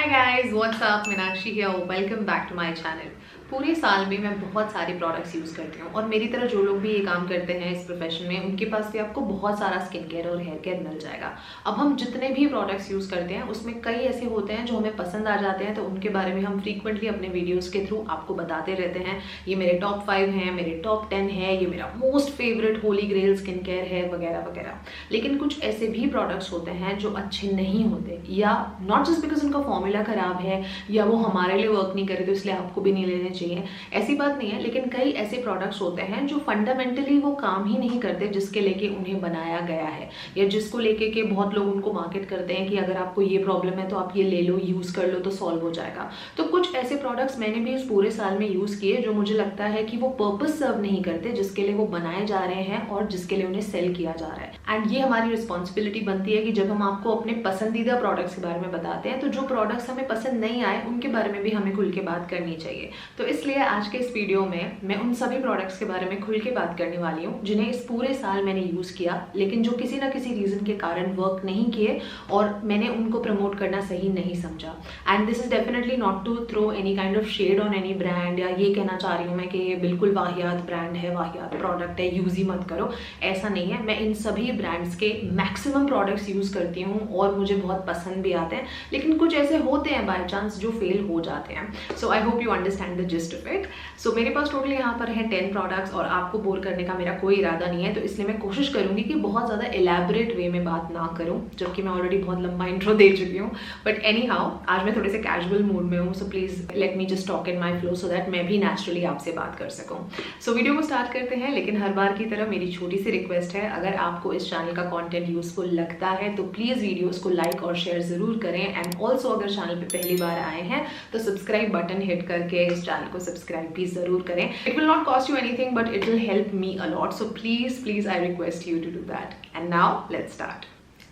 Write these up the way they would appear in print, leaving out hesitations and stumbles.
Hi guys, what's up? Meenakshi here. Welcome back to my channel. पूरे साल में मैं बहुत सारे प्रोडक्ट्स यूज़ करती हूँ और मेरी तरह जो लोग भी ये काम करते हैं इस प्रोफेशन में, उनके पास भी आपको बहुत सारा स्किन केयर और हेयर केयर मिल जाएगा। अब हम जितने भी प्रोडक्ट्स यूज़ करते हैं उसमें कई ऐसे होते हैं जो हमें पसंद आ जाते हैं, तो उनके बारे में हम फ्रीक्वेंटली अपने वीडियोज़ के थ्रू आपको बताते रहते हैं। ये मेरे टॉप 5 हैं, मेरे टॉप 10 है, ये मेरा most favourite holy grail skin care है वगैरह वगैरह। लेकिन कुछ ऐसे भी प्रोडक्ट्स होते हैं जो अच्छे नहीं होते, या नॉट जस्ट बिकॉज उनका फॉर्मूला ख़राब है या वो हमारे लिए वर्क नहीं करे तो इसलिए आपको भी नहीं लेने चाहिए, ऐसी बात नहीं है। लेकिन कई ऐसे प्रोडक्ट्स होते हैं जो फंडामेंटली वो काम ही नहीं करते जिसके लेके उन्हें बनाया गया है, या जिसको लेके के बहुत लोग उनको मार्केट करते हैं कि अगर आपको ये प्रॉब्लम है तो आप ये ले लो, यूज़ कर लो तो सॉल्व हो जाएगा। तो कुछ ऐसे प्रोडक्ट्स मैंने भी इस पूरे साल में यूज़ किए जो मुझे लगता है कि वो पर्पस सर्व नहीं करते जिसके लिए वो बनाए जा रहे हैं और जिसके लिए उन्हें सेल किया जा रहा है। एंड ये हमारी रिस्पॉन्सिबिलिटी बनती है कि जब हम आपको अपने पसंदीदा प्रोडक्ट्स के बारे में बताते हैं तो जो प्रोडक्ट्स हमें पसंद नहीं आए उनके बारे में भी हमें खुल के बात करनी चाहिए। तो इसलिए आज के इस वीडियो में मैं उन सभी प्रोडक्ट्स के बारे में खुल के बात करने वाली हूँ जिन्हें इस पूरे साल मैंने यूज़ किया, लेकिन जो किसी ना किसी रीज़न के कारण वर्क नहीं किए और मैंने उनको प्रमोट करना सही नहीं समझा। And this is definitely not to throw any kind of shade on any brand, या ये कहना चाह रही हूँ मैं कि ये बिल्कुल वाहियात ब्रांड है, वाहियात प्रोडक्ट है, यूज़ ही मत करो, ऐसा नहीं है। मैं इन सभी ब्रांड्स के मैक्सिमम प्रोडक्ट्स यूज़ करती हूँ और मुझे बहुत पसंद भी आते हैं, लेकिन कुछ ऐसे होते हैं बाय चांस जो फेल हो जाते हैं। So I hope you understand the gist of it. So मेरे पास टोटल यहाँ पर है 10 प्रोडक्ट्स और आपको बोर करने का मेरा कोई इरादा नहीं है, तो इसलिए मैं कोशिश करूँगी कि बहुत ज़्यादा एलैबोरेट वे में बात ना करूँ, जबकि मैं ऑलरेडी बहुत लंबा इंट्रो दे चुकी हूँ। बट एनी हाउ आज मैं थोड़े से कैजुअल मूड में हूँ, so please let me just talk in my flow so that मैं भी नेचुरली आपसे बात कर सकूँ। सो वीडियो को स्टार्ट करते हैं, लेकिन हर बार की तरह मेरी छोटी सी रिक्वेस्ट है, अगर आपको इस चैनल का कॉन्टेंट यूजफुल लगता है तो प्लीज़ वीडियोज़ को लाइक और शेयर ज़रूर करें। एंड ऑल्सो अगर चैनल पर पहली बार आए हैं तो सब्सक्राइब बटन हिट करके इस चैनल को सब्सक्राइब भी ज़रूर करें। It will not cost you anything, but it will help me a lot. So please, I request you to do that. And now let's start.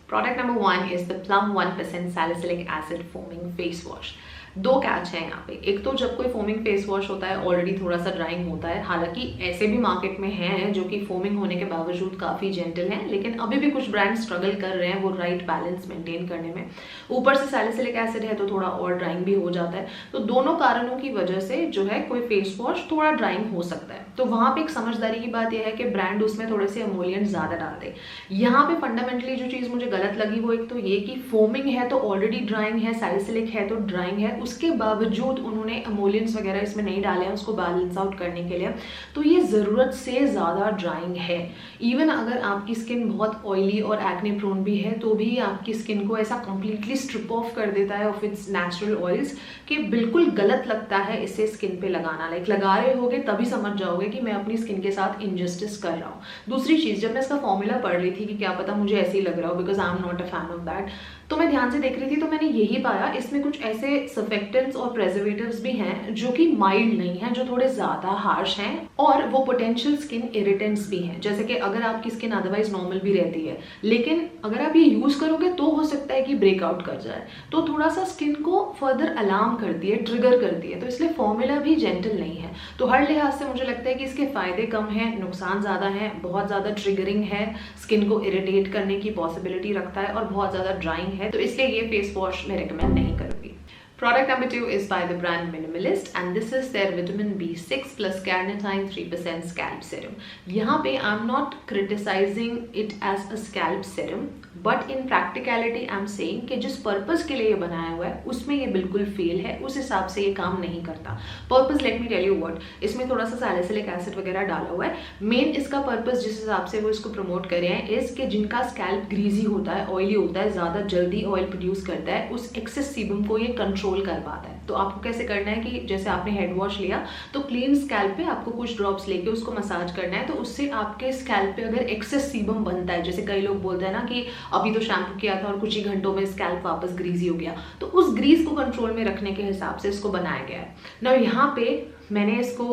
Product number 1 is the Plum 1% Salicylic Acid Foaming Face Wash. दो catch है यहाँ पे। एक तो जब कोई foaming face wash होता है ऑलरेडी थोड़ा सा ड्राइंग होता है, हालांकि ऐसे भी मार्केट में हैं जो कि फोमिंग होने के बावजूद काफ़ी जेंटल हैं, लेकिन अभी भी कुछ ब्रांड स्ट्रगल कर रहे हैं वो राइट बैलेंस मेंटेन करने में। ऊपर से सैलिसिलिक एसिड है तो थोड़ा और ड्राइंग भी हो जाता है। तो दोनों कारणों की वजह से जो है कोई फेस वॉश थोड़ा ड्राइंग हो सकता है। तो वहाँ पे एक समझदारी की बात यह है कि ब्रांड उसमें थोड़े से एमोलिएंट ज़्यादा डाल दे। यहाँ पे फंडामेंटली जो चीज़ मुझे गलत लगी वो एक तो ये कि फोमिंग है तो ऑलरेडी ड्राइंग है, सैलिसिलिक है तो ड्राइंग है, उसके बावजूद उन्होंने एमोलियंस वगैरह इसमें नहीं डाले हैं उसको बैलेंस आउट करने के लिए। तो ये ज़रूरत से ज़्यादा ड्राइंग है। इवन अगर आपकी स्किन बहुत ऑयली और एक्ने प्रोन भी है तो भी आपकी स्किन को ऐसा कंप्लीटली स्ट्रिप ऑफ कर देता है ऑफ इट्स नेचुरल ऑयल्स कि बिल्कुल गलत लगता है इसे स्किन पे लगाना। लाइक लगा रहे होगे तभी समझ जाओगे कि मैं अपनी स्किन के साथ इनजस्टिस कर रहा हूँ। दूसरी चीज़, जब मैं इसका फॉर्मूला पढ़ रही थी कि क्या पता मुझे ऐसे ही लग रहा हो because I am not a fan of that, तो मैं ध्यान से देख रही थी तो मैंने यही पाया इसमें कुछ ऐसे सर्फेक्टेंट्स और प्रेजर्वेटिव्स भी हैं जो कि माइल्ड नहीं हैं, जो थोड़े ज़्यादा हार्श हैं, और वो पोटेंशियल स्किन इरिटेंट्स भी हैं। जैसे कि अगर आपकी स्किन अदरवाइज नॉर्मल भी रहती है, लेकिन अगर आप ये यूज़ करोगे तो हो सकता है कि ब्रेकआउट कर जाए, तो थोड़ा सा स्किन को फर्दर अलार्म करती है, ट्रिगर करती है। तो इसलिए फॉर्मूला भी जेंटल नहीं है। तो हर लिहाज से मुझे लगता है कि इसके फ़ायदे कम हैं, नुकसान ज़्यादा हैं। बहुत ज़्यादा ट्रिगरिंग है, स्किन को इरिटेट करने की पॉसिबिलिटी रखता है, और बहुत ज़्यादा ड्राइंग है। तो इसलिए ये फेस वॉश मैं रिकमेंड नहीं करूँगी। Product number 2 is by the brand Minimalist and this is their vitamin B6 plus carnitine 3% scalp serum. यहाँ पे I'm not criticizing it as a scalp serum, but in practicality I'm saying कि जिस purpose के लिए ये बनाया हुआ है उसमें ये बिल्कुल फेल है, उस हिसाब से ये काम नहीं करता। Purpose let me tell you what, इसमें थोड़ा सा सैलिसिलिक एसिड वगैरह डाला हुआ है। मेन इसका पर्पस जिस हिसाब से वो इसको प्रमोट कर रहे हैं इस कि जिनका स्कैल्प ग्रीजी होता है, ऑयली होता है, ज़्यादा जल्दी ऑयल प्रोड्यूस करता है, उस एक्सेस सीबम को ये कंट्रोल कर पाता है। तो आपको कैसे करना है कि जैसे आपने हेड वॉश लिया तो क्लीन स्कैल्प पे आपको कुछ ड्रॉप्स लेके उसको मसाज करना है, तो उससे आपके स्कैल्प पे अगर एक्सेस सीबम बनता है, जैसे कई लोग बोलते हैं ना कि अभी तो शैम्पू किया था और कुछ ही घंटों में स्कैल्प वापस ग्रीजी हो गया, तो उस ग्रीस को कंट्रोल में रखने के हिसाब से इसको बनाया गया है ना। यहाँ पे मैंने इसको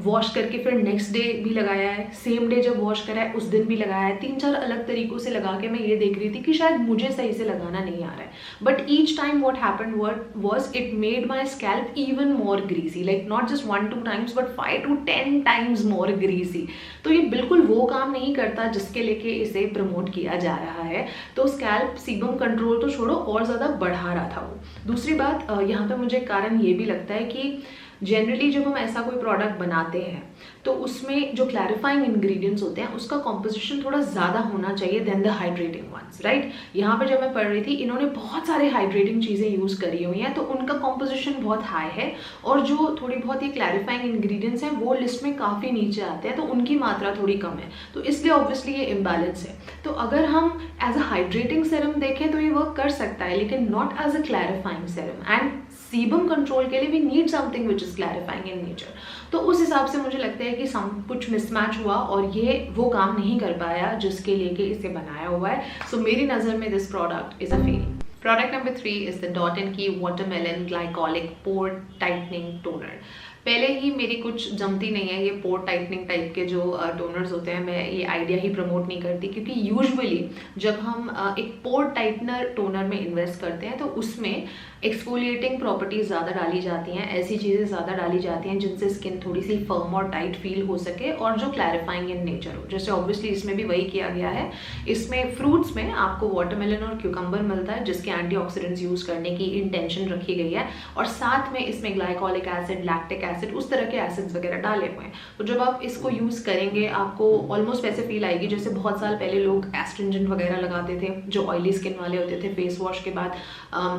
वॉश करके फिर नेक्स्ट डे भी लगाया है, सेम डे जब वॉश करा है उस दिन भी लगाया है, 3-4 अलग तरीकों से लगा के मैं ये देख रही थी कि शायद मुझे सही से लगाना नहीं आ रहा है। But each time what happened was it made my scalp even more greasy, like not just 1-2 times but 5 to 10 times more greasy. तो ये बिल्कुल वो काम नहीं करता जिसके लेके इसे प्रमोट किया जा रहा है। तो स्कैल्प सीबम कंट्रोल तो छोड़ो, और ज़्यादा बढ़ा रहा था वो। दूसरी बात, यहाँ पे मुझे कारण ये भी लगता है कि जनरली जब हम ऐसा कोई प्रोडक्ट बनाते हैं तो उसमें जो क्लैरिफाइंग इंग्रेडिएंट्स होते हैं उसका कॉम्पोजिशन थोड़ा ज़्यादा होना चाहिए then the hydrating ones, right. यहाँ पे जब मैं पढ़ रही थी, इन्होंने बहुत सारे हाइड्रेटिंग चीज़ें यूज़ करी हुई हैं, तो उनका कॉम्पोजिशन बहुत हाई है, और जो थोड़ी बहुत ये क्लैरिफाइंग इंग्रेडिएंट्स हैं वो लिस्ट में काफ़ी नीचे आते हैं, तो उनकी मात्रा थोड़ी कम है, तो इसलिए ऑब्वियसली ये इम्बैलेंस है। तो अगर हम एज अ हाइड्रेटिंग सेरम देखें तो ये वर्क कर सकता है, लेकिन not as a clarifying serum. And sebum control के लिए we need something which is clarifying in nature. तो उस हिसाब से मुझे लगता है कि कुछ मिसमैच हुआ और ये वो काम नहीं कर पाया जिसके लिए कि इसे बनाया हुआ है। सो मेरी नज़र में this product is a fail. Product number 3 is the Dot and Key watermelon glycolic pore tightening toner. पहले ही मेरी कुछ जमती नहीं है ये पोर टाइटनिंग टाइप के जो टोनर्स होते हैं, मैं ये आइडिया ही प्रमोट नहीं करती, क्योंकि यूजुअली जब हम एक पोर टाइटनर टोनर में इन्वेस्ट करते हैं तो उसमें एक्सफोलिएटिंग प्रॉपर्टीज ज़्यादा डाली जाती हैं, ऐसी चीज़ें ज़्यादा डाली जाती हैं जिनसे स्किन थोड़ी सी फर्म और टाइट फील हो सके और जो क्लैरिफाइंग इन नेचर हो। जैसे ऑब्वियसली इसमें भी वही किया गया है। इसमें फ्रूट्स में आपको वाटरमेलन और क्यूकम्बर मिलता है जिसके एंटीऑक्सीडेंट्स यूज़ करने की इंटेंशन रखी गई है, और साथ में इसमें ग्लाइकोलिक एसिड, लैक्टिक एसिड, उस तरह के एसिड्स वगैरह डाले हुए हैं। तो जब आप इसको यूज़ करेंगे आपको ऑलमोस्ट वैसे फील आएगी जैसे बहुत साल पहले लोग एस्ट्रिंजेंट वगैरह लगाते थे, जो ऑयली स्किन वाले होते थे, फेस वॉश के बाद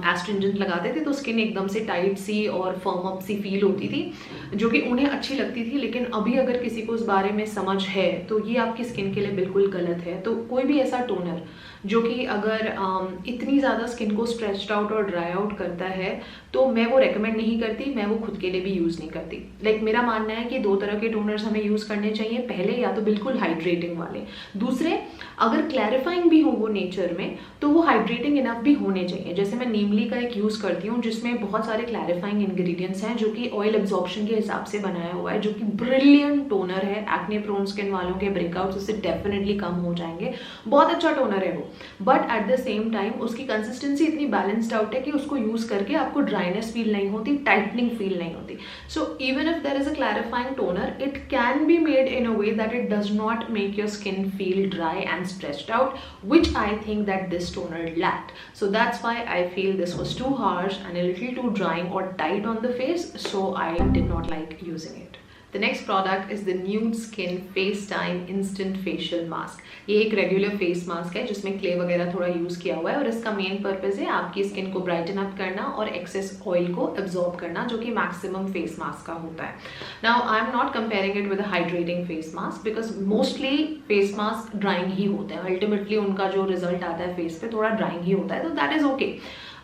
एस्ट्रिंजेंट लगाते थे तो स्किन एकदम से टाइट सी और फर्म अप सी फील होती थी, जो कि उन्हें अच्छी लगती थी। लेकिन अभी अगर किसी को इस बारे में समझ है तो ये आपकी स्किन के लिए बिल्कुल गलत है। तो कोई भी ऐसा टोनर जो कि अगर इतनी ज़्यादा स्किन को स्ट्रेच्ड आउट और ड्राई आउट करता है तो मैं वो रेकमेंड नहीं करती, मैं वो खुद के लिए भी यूज़ नहीं करती। लाइक मेरा मानना है कि 2 तरह के टोनर्स हमें यूज़ करने चाहिए। पहले या तो बिल्कुल हाइड्रेटिंग वाले, दूसरे अगर क्लैरिफाइंग भी हो वो नेचर में तो वो हाइड्रेटिंग इनफ भी होने चाहिए। जैसे मैं नीमली का एक यूज़ करती हूँ जिसमें बहुत सारे क्लैरिफाइंग इंग्रेडिएंट्स हैं जो कि ऑयल एब्जॉर्प्शन के हिसाब से बनाया हुआ है, जो कि ब्रिलियंट टोनर है। एक्ने प्रोन स्किन वालों के ब्रेकआउट्स उससे डेफिनेटली कम हो जाएंगे, बहुत अच्छा टोनर है वो। But at the same time उसकी कंसिस्टेंसी इतनी बैलेंस्ड आउट है कि उसको यूज़ करके आपको ड्राइनेस फील नहीं होती, टाइटनिंग फील नहीं होती। So even if there is a clarifying toner, it can be made in a way that it does not make your skin feel dry and stretched out, which I think that this toner lacked. So that's why I feel this was too harsh and a little too drying or tight on the face, so I did not like using it. The next product is the Nude Skin Face Time Instant Facial Mask. ये एक regular face mask है जिसमें clay वगैरह थोड़ा use किया हुआ है, और इसका मेन पर्पज़ है आपकी स्किन को ब्राइटन अप करना और एक्सेस ऑयल को एब्जॉर्ब करना, जो कि मैक्सिमम फेस मास्क का होता है। Now I am not comparing it with a hydrating face mask because mostly face mask drying ही होते हैं। अल्टीमेटली उनका जो रिजल्ट आता है फेस पे थोड़ा ड्राइंग ही होता है, तो दैट इज़ ओके।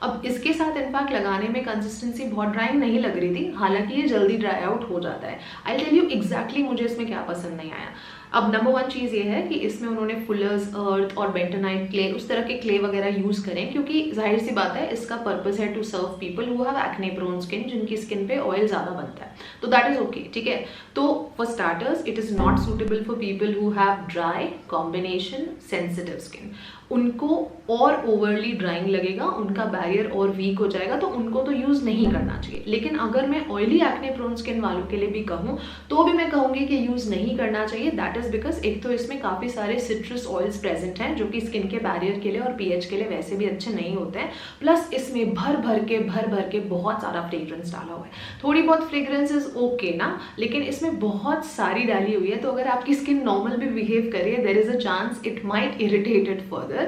अब इसके साथ इनफैक्ट लगाने में कंसिस्टेंसी बहुत ड्राइंग नहीं लग रही थी, हालांकि ये जल्दी ड्राई आउट हो जाता है। आई टेल यू एग्जैक्टली मुझे इसमें क्या पसंद नहीं आया। अब नंबर 1 चीज़ ये है कि इसमें उन्होंने फुलर्स, अर्थ और बेंटोनाइट क्ले, उस तरह के क्ले वगैरह यूज़ करें, क्योंकि जाहिर सी बात है इसका पर्पस है to serve people who have acne prone skin, जिनकी स्किन पे ऑयल ज़्यादा बनता है, तो दैट इज़ ओके, ठीक है। तो for starters it is not suitable for people who have dry combination sensitive skin. उनको और ओवरली ड्राइंग लगेगा, उनका बैरियर और वीक हो जाएगा, तो उनको तो यूज़ नहीं करना चाहिए। लेकिन अगर मैं ऑयली एक्ने प्रोन स्किन वालों के लिए भी कहूँ तो भी मैं कहूँगी कि यूज़ नहीं करना चाहिए। दैट इज़ बिकॉज एक तो इसमें काफ़ी सारे सिट्रस ऑयल्स प्रेजेंट हैं जो कि स्किन के बैरियर के लिए और पीएच के लिए वैसे भी अच्छे नहीं होते हैं, प्लस इसमें भर भर के बहुत सारा फ्रेग्रेंस डाला हुआ है। थोड़ी बहुत फ्रेग्रेंस इज ओके ना, लेकिन इसमें बहुत सारी डाली हुई है, तो अगर आपकी स्किन नॉर्मल भी बिहेव करे there is a chance it might irritate it further.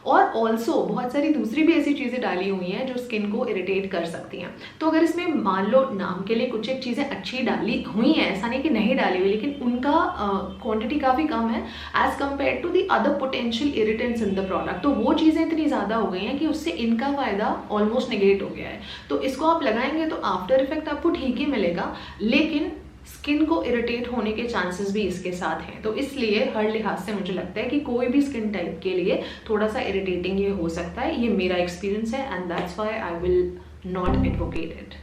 और ऑल्सो बहुत सारी दूसरी भी ऐसी चीज़ें डाली हुई हैं जो स्किन को इरिटेट कर सकती हैं। तो अगर इसमें मान लो नाम के लिए कुछ एक चीज़ें अच्छी डाली हुई हैं, ऐसा नहीं कि नहीं डाली हुई, लेकिन उनका क्वांटिटी काफ़ी कम है as compared to the other potential irritants in the product, तो वो चीज़ें इतनी ज़्यादा हो गई हैं कि उससे इनका फ़ायदा ऑलमोस्ट नेगेट हो गया है। तो इसको आप लगाएंगे तो आफ्टर इफेक्ट आपको ठीक ही मिलेगा, लेकिन स्किन को इरिटेट होने के चांसेस भी इसके साथ हैं। तो इसलिए हर लिहाज से मुझे लगता है कि कोई भी स्किन टाइप के लिए थोड़ा सा इरिटेटिंग ये हो सकता है। ये मेरा एक्सपीरियंस है and that's why I will not advocate it.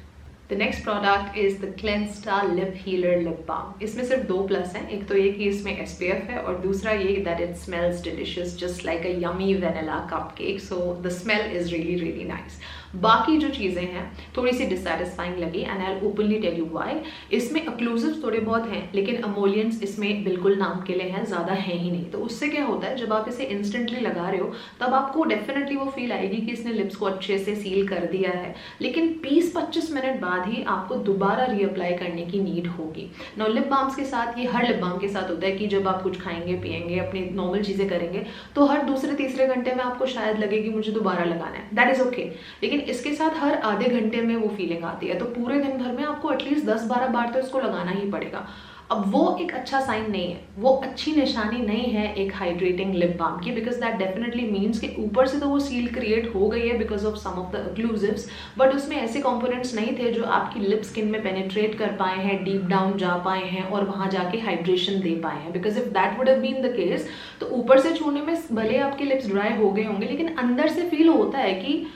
The next product is the Clensta lip healer lip balm. इसमें सिर्फ 2 प्लस हैं, एक तो ये कि इसमें SPF है और दूसरा ये that it smells delicious just like a yummy vanilla cupcake, so the smell is really nice. बाकी जो चीज़ें हैं थोड़ी सी डिससेटिस्फाइंग लगी and I will openly tell you why. इसमें ओक्लूसिव्स थोड़े बहुत हैं लेकिन एमोलियंस इसमें बिल्कुल नाम के लिए हैं, ज़्यादा है ही नहीं। तो उससे क्या होता है, जब आप इसे इंस्टेंटली लगा रहे हो तब आपको डेफिनेटली वो फील आएगी कि इसने लिप्स को अच्छे से सील कर दिया है, लेकिन 20-25 मिनट बाद ही आपको दोबारा रीअप्लाई करने की नीड होगी। नाउ लिप बाम्स के साथ, ये हर लिप बाम के साथ होता है कि जब आप कुछ खाएंगे पिएंगे अपनी नॉर्मल चीज़ें करेंगे तो हर दूसरे तीसरे घंटे में आपको शायद लगे कि मुझे दोबारा लगाना है, दैट इज़ ओके। लेकिन इसके साथ हर आधे घंटे में वो फीलिंग आती है, तो पूरे दिन भर में आपको एटलीस्ट 10-12 बार तो इसको लगाना ही पड़ेगा। अब वो एक अच्छा साइन नहीं है, वो अच्छी निशानी नहीं है एक हाइड्रेटिंग लिप बाम की, बिकॉज दैट डेफिनेटली मीन्स कि ऊपर से तो वो सील क्रिएट हो गई है because of some of the occlusives, but उसमें ऐसे कंपोनेंट्स नहीं थे जो आपकी लिप स्किन में पेनिट्रेट कर पाए हैं, डीप डाउन जा पाए हैं और वहाँ जाके हाइड्रेशन दे पाए हैं। Because if that would have been the case तो ऊपर से छूने में भले आपके लिप्स ड्राई हो गए होंगे लेकिन अंदर से फील होता है कि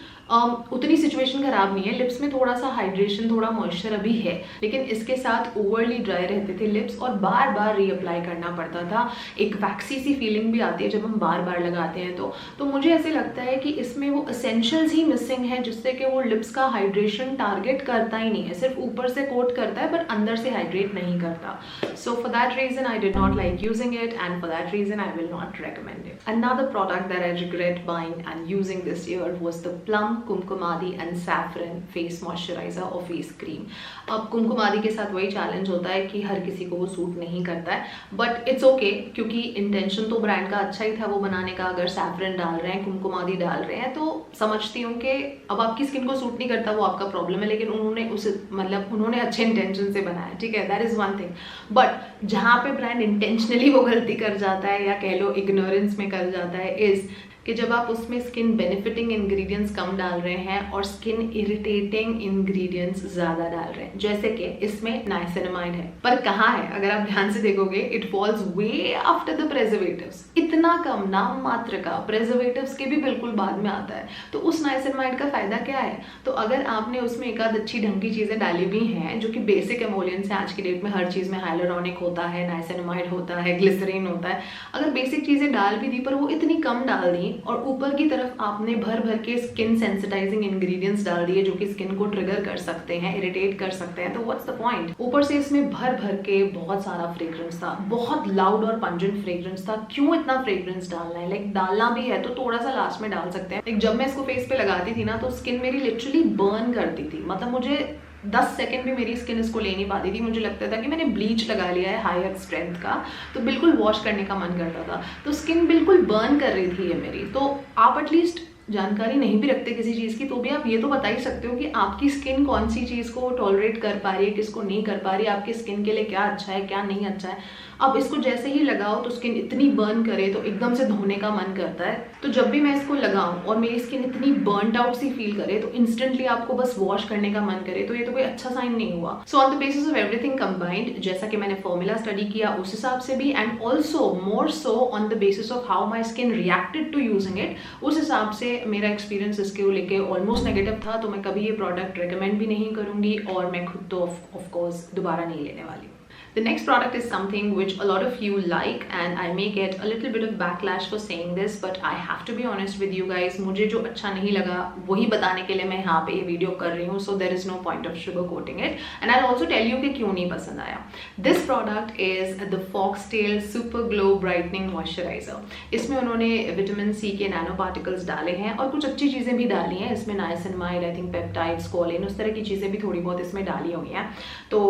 उतनी सिचुएशन खराब नहीं है, लिप्स में थोड़ा सा हाइड्रेशन, थोड़ा मॉइस्चर अभी है, लेकिन इसके साथ ओवरली ड्राई रहते थे लिप्स और बार बार रीअप्लाई करना पड़ता था। एक वैक्सी सी फीलिंग भी आती है जब हम बार बार लगाते हैं तो मुझे ऐसे लगता है कि इसमें वो एसेंशियल्स ही मिसिंग है जिससे कि वो लिप्स का हाइड्रेशन टारगेट करता ही नहीं है, सिर्फ ऊपर से कोट करता है बट अंदर से हाइड्रेट नहीं करता। So for that reason I did not like using it and for that reason I will not recommend it. Another product that I regret buying and using this year was the Plum Kumkumadi and saffron face moisturiser और face cream. अब कुमकुमादी के साथ वही challenge होता है कि हर किसी को वो सूट नहीं करता है, बट इट्स ओके क्योंकि इंटेंशन तो ब्रांड का अच्छा ही था वो बनाने का। अगर सैफरन डाल रहे हैं, कुमकुमादी डाल रहे हैं तो समझती हूँ कि अब आपकी स्किन को सूट नहीं करता वो आपका प्रॉब्लम है, लेकिन उन्होंने अच्छे इंटेंशन से बनाया, ठीक है, that is one thing. But जहाँ पे ब्रांड इंटेंशनली वो गलती कर जाता है या कह लो इग्नोरेंस में कर जाता है इज कि जब आप उसमें स्किन बेनिफिटिंग इंग्रेडिएंट्स कम डाल रहे हैं और स्किन इरिटेटिंग इंग्रेडिएंट्स ज़्यादा डाल रहे हैं, जैसे कि इसमें नाइसिनामाइड है, पर कहाँ है अगर आप ध्यान से देखोगे, it falls way after the preservatives, इतना कम, नाम मात्र का, प्रेजर्वेटिव्स के भी बिल्कुल बाद में आता है। तो उस नाइसिनामाइड का फायदा क्या है? तो अगर आपने उसमें एक आध अच्छी ढंग की चीज़ें डाली भी हैं जो कि बेसिक एमोलियंस है, आज की डेट में हर चीज़ में हाइलुरोनिक होता है, नाइसिनामाइड होता है, ग्लिसरीन होता है, अगर बेसिक चीज़ें डाल भी दी पर वो इतनी कम डाल दी और ऊपर की तरफ आपने भर भर के स्किन सेंसिटाइजिंग इंग्रेडिएंट्स डाल दिए जो कि स्किन को ट्रिगर कर सकते हैं, इरिटेट कर सकते हैं, तो व्हाट्स द पॉइंट? ऊपर से इसमें भर भर के बहुत सारा फ्रेग्रेंस था, बहुत लाउड और पंजेंट फ्रेग्रेंस था। क्यों इतना फ्रेग्रेंस डालना है? लाइक डालना भी है तो थोड़ा सा लास्ट में डाल सकते हैं। एक जब मैं इसको फेस पे लगाती थी ना तो स्किन मेरी लिटरली बर्न करती थी, मतलब मुझे 10 सेकेंड भी मेरी स्किन इसको ले नहीं पाती थी, मुझे लगता था कि मैंने ब्लीच लगा लिया है हाई स्ट्रेंथ का, तो बिल्कुल वॉश करने का मन करता था, तो स्किन बिल्कुल बर्न कर रही थी ये मेरी। तो आप एटलीस्ट जानकारी नहीं भी रखते किसी चीज़ की तो भी आप ये तो बता ही सकते हो कि आपकी स्किन कौन सी चीज़ को टॉलरेट कर पा रही है, किसको नहीं कर पा रही है, आपकी स्किन के लिए क्या अच्छा है क्या नहीं अच्छा है। अब इसको जैसे ही लगाओ तो स्किन इतनी बर्न करे तो एकदम से धोने का मन करता है। तो जब भी मैं इसको लगाऊं और मेरी स्किन इतनी बर्नड आउट सी फील करे तो इंस्टेंटली आपको बस वॉश करने का मन करे, तो ये तो कोई अच्छा साइन नहीं हुआ। सो on the basis of everything combined, जैसा कि मैंने फॉर्मूला स्टडी किया उस हिसाब से भी, and also more so on the basis of how my skin reacted to using it, उस हिसाब से मेरा एक्सपीरियंस इसके लेके ऑलमोस्ट नेगेटिव था। तो मैं कभी ये प्रोडक्ट रिकमेंड भी नहीं करूंगी और मैं खुद तो ऑफ कोर्स दोबारा नहीं लेने वाली। The next product is something which a lot of you like and I may get a little bit of backlash for saying this, but I have to be honest with you guys, मुझे जो अच्छा नहीं लगा वही बताने के लिए मैं यहाँ पे ये वीडियो कर रही हूँ, so there is no point of sugarcoating it and I'll also tell you कि क्यों नहीं पसंद आया। This product is the Foxtail Super Glow Brightening Moisturizer। इसमें उन्होंने विटामिन सी के नैनो पार्टिकल्स डाले हैं और कुछ अच्छी चीज़ें भी डाली हैं इसमें, niacinamide, I think peptides, choline, उस तरह की चीज़ें भी थोड़ी बहुत इसमें डाली हुई हैं, तो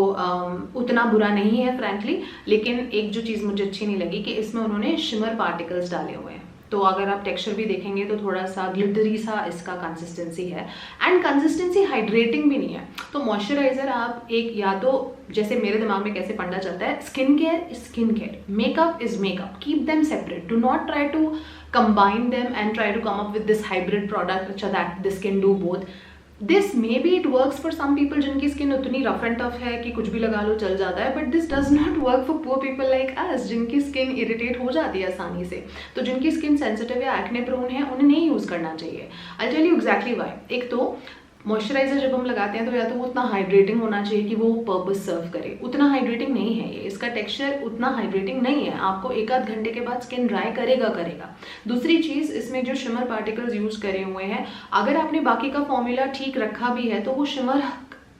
उतना बुरा नहीं है फ्रैंकली। लेकिन एक जो चीज़ मुझे अच्छी नहीं लगी कि इसमें उन्होंने शिमर पार्टिकल्स डाले हुए हैं, तो अगर आप टेक्सचर भी देखेंगे तो थोड़ा सा ग्लिटरी सा इसका कंसिस्टेंसी है एंड कंसिस्टेंसी हाइड्रेटिंग भी नहीं है। तो मॉइस्चराइजर आप एक, या तो जैसे मेरे दिमाग में कैसे फंडा चलता है, skin care, makeup is makeup, keep them separate, do not try to combine them and try to come up with this hybrid product अच्छा that this can do both. This may be it works for some people जिनकी skin उतनी rough and tough है कि कुछ भी लगा लो चल जाता है, but this does not work for poor people like us जिनकी स्किन इरिटेट हो जाती है आसानी से। तो जिनकी स्किन सेंसिटिव या एक्ने प्रोन है उन्हें नहीं यूज़ करना चाहिए। I tell you exactly why. एक तो मॉइस्चराइजर जब हम लगाते हैं तो या तो वो उतना हाइड्रेटिंग होना चाहिए कि वो पर्पस सर्व करे, उतना हाइड्रेटिंग नहीं है ये, इसका टेक्सचर उतना हाइड्रेटिंग नहीं है, आपको एक आध घंटे के बाद स्किन ड्राई करेगा। दूसरी चीज़, इसमें जो शिमर पार्टिकल्स यूज़ करे हुए हैं, अगर आपने बाकी का फॉर्मूला ठीक रखा भी है तो वो शिमर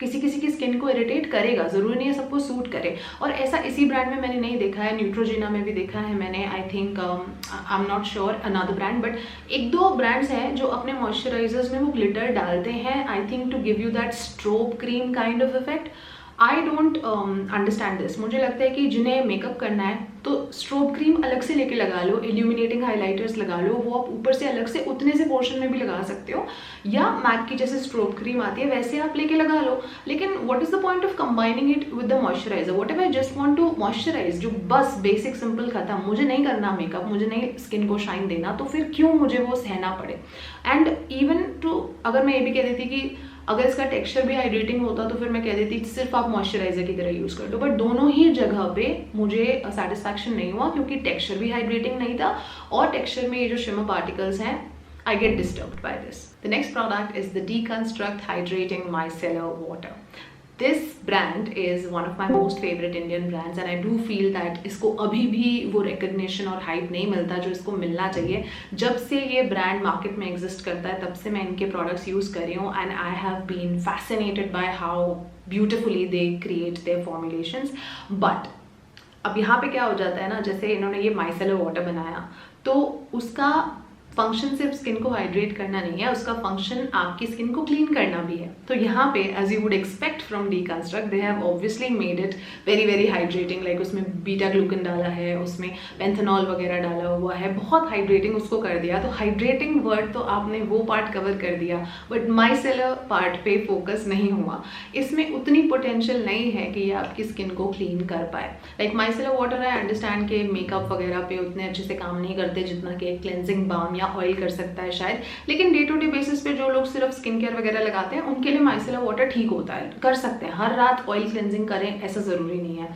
किसी किसी की स्किन को इरिटेट करेगा, ज़रूरी नहीं है सबको सूट करे। और ऐसा इसी ब्रांड में मैंने नहीं देखा है, न्यूट्रोजिना में भी देखा है मैंने, I think I am not sure another brand, but एक दो ब्रांड्स हैं जो अपने मॉइस्चराइजर्स में वो ग्लिटर डालते हैं, I think to give you that strobe cream kind of effect. I don't understand this. मुझे लगता है कि जिन्हें मेकअप करना है तो स्ट्रोब क्रीम अलग से लेके लगा लो, इल्यूमिनेटिंग हाइलाइटर्स लगा लो, वो आप ऊपर से अलग से उतने से पोर्शन में भी लगा सकते हो, या मैक की जैसे स्ट्रोब क्रीम आती है वैसे आप लेके लगा लो। लेकिन what is the point of combining it with the moisturiser? What if I just want to moisturise, जो बस बेसिक सिंपल खत्म, मुझे नहीं करना मेकअप, मुझे नहीं स्किन को शाइन देना, तो फिर क्यों मुझे वो सहना पड़े? एंड इवन टू, अगर मैं ये भी कह देती कि अगर इसका टेक्सचर भी हाइड्रेटिंग होता तो फिर मैं कह देती सिर्फ आप मॉइस्चराइजर की तरह यूज कर दो, बट दोनों ही जगह पे मुझे सेटिस्फैक्शन नहीं हुआ, क्योंकि टेक्सचर भी हाइड्रेटिंग नहीं था और टेक्सचर में ये जो शिमर पार्टिकल्स हैं, I get disturbed by this. The next product is the Deconstruct Hydrating Micellar Water. This brand is one of my most favorite Indian brands and I do feel that इसको अभी भी वो recognition और hype नहीं मिलता जो इसको मिलना चाहिए। जब से ये brand market में exist करता है तब से मैं इनके products use कर रही हूँ and I have been fascinated by how beautifully they create their formulations. But अब यहाँ पे क्या हो जाता है ना, जैसे इन्होंने ये micellar water बनाया तो उसका फंक्शन सिर्फ स्किन को हाइड्रेट करना नहीं है, उसका फंक्शन आपकी स्किन को क्लीन करना भी है। तो यहाँ पे as you would expect from Deconstruct, they have obviously made it very very hydrating, like उसमें बीटा ग्लूकन डाला है, उसमें पेंथेनॉल वगैरह डाला हुआ है, बहुत हाइड्रेटिंग उसको कर दिया। तो हाइड्रेटिंग वर्ड तो आपने वो पार्ट कवर कर दिया, बट माइसेलर पार्ट पे फोकस नहीं हुआ। इसमें उतनी पोटेंशियल नहीं है कि ये आपकी स्किन को क्लीन कर पाए। Like micellar water I understand के मेकअप वगैरह पे उतने अच्छे से काम नहीं करते जितना कि एक क्लेंजिंग बाम या ऑयल कर सकता है शायद, लेकिन डे टू डे बेसिस पे जो लोग सिर्फ स्किन केयर वगैरह लगाते हैं उनके लिए माइसेलर वाटर ठीक होता है, कर सकते हैं। हर रात ऑयल क्लेंजिंग करें ऐसा ज़रूरी नहीं है।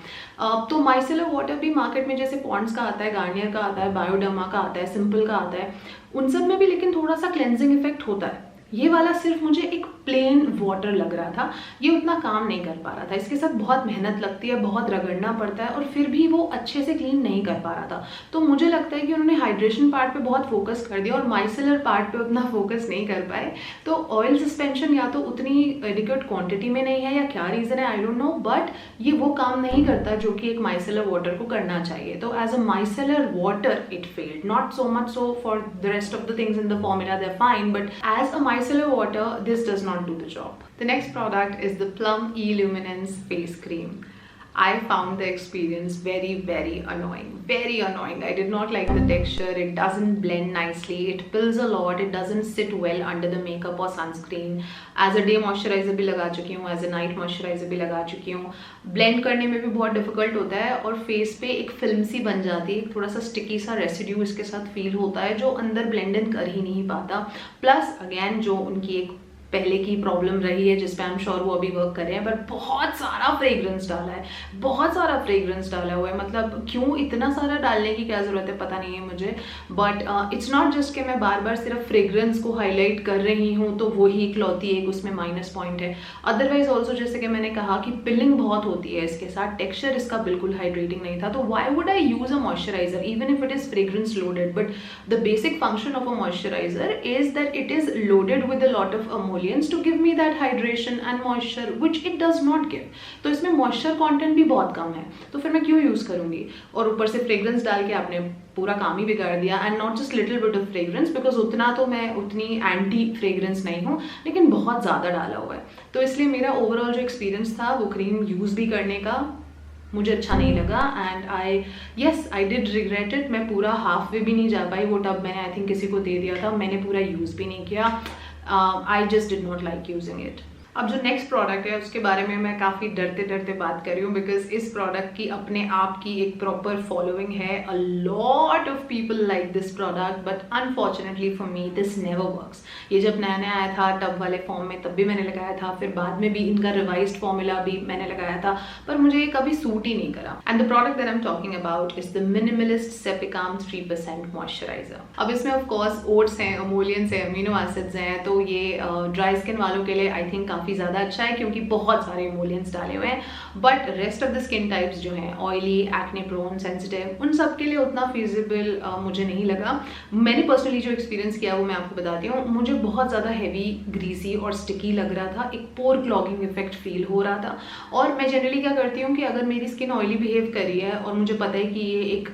तो माइसेलर वाटर भी मार्केट में जैसे पॉन्ड्स का आता है, गार्नियर का आता है, बायोडर्मा का आता है, सिंपल का आता है, उन सब में भी लेकिन थोड़ा सा क्लेंजिंग इफेक्ट होता है। ये वाला सिर्फ मुझे एक प्लेन वाटर लग रहा था, ये उतना काम नहीं कर पा रहा था। इसके साथ बहुत मेहनत लगती है, बहुत रगड़ना पड़ता है और फिर भी वो अच्छे से क्लीन नहीं कर पा रहा था। तो मुझे लगता है कि उन्होंने हाइड्रेशन पार्ट पे बहुत फोकस कर दिया और माइसेलर पार्ट पे उतना फोकस नहीं कर पाए। तो ऑयल सस्पेंशन या तो उतनी एडिक्वेट क्वांटिटी में नहीं है या क्या रीज़न है, आई डोंट नो, बट ये वो काम नहीं करता जो कि एक माइसेलर वाटर को करना चाहिए। तो as a micellar water it failed, not so much so for the rest of the things in the formula they are fine, but as a micellar water this does not do the job. The next product is the Plum E-Luminance face cream. I found the experience very annoying, very annoying. I did not like the texture, it doesn't blend nicely, it pills a lot, it doesn't sit well under the makeup or sunscreen. As a day moisturizer भी लगा चुकी हूँ, as a night moisturizer भी लगा चुकी हूँ, blend करने में भी बहुत difficult होता है और face पे एक फिल्म सी बन जाती है, थोड़ा सा sticky सा रेसिड्यू इसके साथ फील होता है जो अंदर blend in कर ही नहीं पाता। प्लस अगेन जो उनकी एक पहले की प्रॉब्लम रही है जिस पे आई एम श्योर वो अभी वर्क कर रहे हैं, बट बहुत सारा फ्रेग्रेंस डाला है, बहुत सारा फ्रेग्रेंस डाला हुआ है। मतलब क्यों इतना सारा डालने की क्या ज़रूरत है पता नहीं है मुझे, बट इट्स नॉट जस्ट कि मैं बार बार सिर्फ फ्रेग्रेंस को हाईलाइट कर रही हूँ तो वही इकलौती एक उसमें माइनस पॉइंट है। अदरवाइज ऑल्सो जैसे कि मैंने कहा कि पिलिंग बहुत होती है इसके साथ, टेक्सचर इसका बिल्कुल हाइड्रेटिंग नहीं था। तो why would I use a moisturiser even if it is fragrance loaded? But the basic function of a moisturiser is that it is loaded with a lot of to give me that hydration and moisture which it does not give. तो इसमें moisture content भी बहुत कम है, तो फिर मैं क्यों use करूंगी? और ऊपर से फ्रेग्रेंस डाल के आपने पूरा काम ही बिगाड़ दिया। And not just little bit of fragrance, because उतना तो मैं उतनी एंटी फ्रेग्रेंस नहीं हूँ, लेकिन बहुत ज़्यादा डाला हुआ है। तो इसलिए मेरा ओवरऑल जो एक्सपीरियंस था वो क्रीम यूज़ भी करने का मुझे अच्छा नहीं लगा and I did regret it. मैं पूरा हाफ वे भी नहीं जा पाई, वो टब मैंने आई थिंक किसी को दे दिया था, मैंने पूरा यूज़ भी नहीं किया। I just did not like using it. अब जो नेक्स्ट प्रोडक्ट है उसके बारे में मैं काफ़ी डरते डरते बात कर रही हूँ, बिकॉज इस प्रोडक्ट की अपने आप की एक प्रॉपर फॉलोइंग है। A lot of people like this product, but unfortunately for me this never works. ये जब नया नया आया था टब वाले फॉर्म में तब भी मैंने लगाया था, फिर बाद में भी इनका रिवाइज्ड फॉर्मूला भी मैंने लगाया था, पर मुझे ये कभी सूट ही नहीं करा। And the product that I am talking about is the Minimalist Sepicalm 3% moisturiser. अब इसमें ऑफ कोर्स ओट्स हैं, अमोलियंस है, अमीनो एसिड्स हैं, तो ये ड्राई स्किन वालों के लिए आई थिंक काफ़ी ज़्यादा अच्छा है क्योंकि बहुत सारे इमोलियंस डाले हुए हैं। But rest of the skin types जो हैं, ऑयली, एक्ने प्रोन, सेंसिटिव, उन सब के लिए उतना फिजिबल मुझे नहीं लगा। मैंने पर्सनली जो एक्सपीरियंस किया वो मैं आपको बताती हूँ। मुझे बहुत ज़्यादा हैवी, ग्रीसी और स्टिकी लग रहा था, एक पोर क्लॉगिंग इफेक्ट फील हो रहा था। और मैं जनरली क्या करती हूँ कि अगर मेरी स्किन ऑयली बिहेव कर रही है और मुझे पता है कि ये एक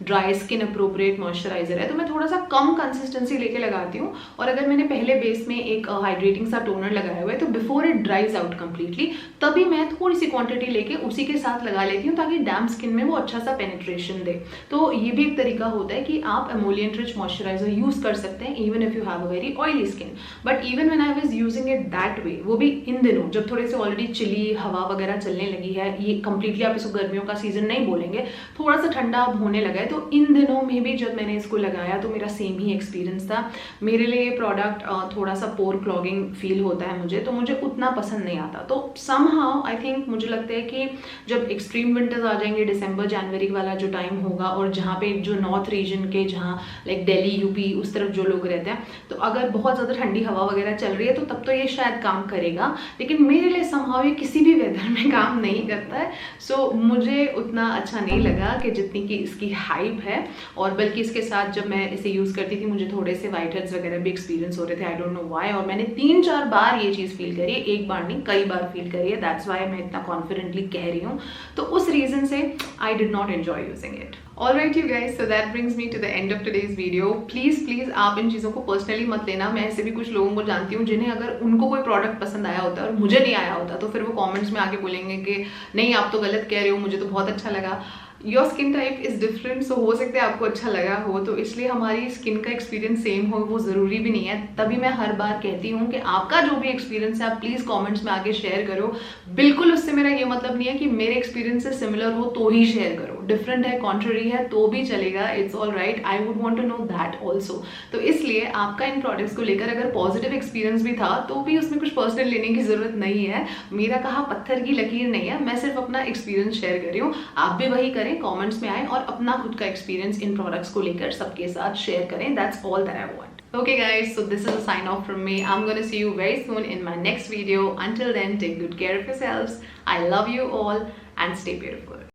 ड्राई स्किन अप्रोप्रिएट मॉइस्चराइजर है, तो मैं थोड़ा सा कम कंसिस्टेंसी लेके लगाती हूँ। और अगर मैंने पहले बेस में एक हाइड्रेटिंग सा टोनर लगाया हुआ है तो बिफोर इट ड्राइज आउट कंप्लीटली तभी मैं थोड़ी सी क्वांटिटी लेके उसी के साथ लगा लेती हूँ ताकि डैम्प स्किन में वो अच्छा सा पेनिट्रेशन दे। तो ये भी एक तरीका होता है कि आप एमोलिएंट रिच मॉइस्चराइजर यूज कर सकते हैं even if you have a very oily skin. But even when I was using it that way, वो भी इन दिनों जब थोड़े से ऑलरेडी चिली हवा वगैरह चलने लगी है, ये कंप्लीटली आप इसको गर्मियों का सीजन नहीं बोलेंगे, थोड़ा सा ठंडा अब होने लगा है, तो इन दिनों में भी जब मैंने इसको लगाया तो मेरा सेम ही एक्सपीरियंस था। मेरे लिए ये प्रोडक्ट थोड़ा सा पोर क्लॉगिंग फील होता है मुझे, तो मुझे उतना पसंद नहीं आता। तो समहाउ आई थिंक मुझे लगता है कि जब एक्सट्रीम विंटर्स आ जाएंगे, दिसंबर जनवरी वाला जो टाइम होगा, और जहाँ पे जो नॉर्थ रीजन के, जहाँ लाइक दिल्ली, यूपी, उस तरफ जो लोग रहते हैं, तो अगर बहुत ज़्यादा ठंडी हवा वगैरह चल रही है तो तब तो ये शायद काम करेगा। लेकिन मेरे लिए समहाउ ये किसी भी वेदर में काम नहीं करता है। सो मुझे उतना अच्छा नहीं लगा कि जितनी कि इसकी हाइप है। और बल्कि इसके साथ जब मैं इसे यूज़ करती थी मुझे थोड़े से वाइट हेड्स वगैरह भी एक्सपीरियंस हो रहे थे, आई डोंट नो व्हाई। और मैंने 3-4 बार ये चीज़ फील करी है, एक बार नहीं कई बार फील करी है, दैट्स व्हाई मैं इतना कॉन्फिडेंटली कह रही हूँ। तो उस रीजन से आई did not enjoy using it. Alright you guys, so that brings me to the end of today's video. Please आप इन चीज़ों को पर्सनली मत लेना। मैं ऐसे भी कुछ लोगों को जानती हूँ जिन्हें अगर उनको कोई प्रोडक्ट पसंद आया होता है और मुझे नहीं आया होता, तो फिर वो कमेंट्स में आके बोलेंगे कि नहीं आप तो गलत कह रहे हो, मुझे तो बहुत अच्छा लगा। Your skin type is different, so हो सकता है आपको अच्छा लगा हो, तो इसलिए हमारी स्किन का एक्सपीरियंस सेम हो वो ज़रूरी भी नहीं है। तभी मैं हर बार कहती हूँ कि आपका जो भी एक्सपीरियंस है आप प्लीज़ कमेंट्स में आके शेयर करो। बिल्कुल उससे मेरा ये मतलब नहीं है कि मेरे एक्सपीरियंस से सिमिलर हो तो ही शेयर करो, डिफरेंट है, कॉन्ट्ररी है तो भी चलेगा, it's all right. I would want to know that also. तो इसलिए आपका इन प्रोडक्ट्स को लेकर अगर पॉजिटिव एक्सपीरियंस भी था तो भी उसमें कुछ पर्सनल लेने की ज़रूरत नहीं है। मेरा कहा पत्थर की लकीर नहीं है, मैं सिर्फ अपना एक्सपीरियंस शेयर कर रही हूँ। आप भी वही करें, कॉमेंट्स में आए और अपना खुद का एक्सपीरियंस इन प्रोडक्ट्स को लेकर सबके साथ शेयर करें। That's all that I want. Okay guys, so this is a sign off from me. I'm gonna see you very soon in my next video. Until then, take good care of yourselves. I love you all and stay beautiful.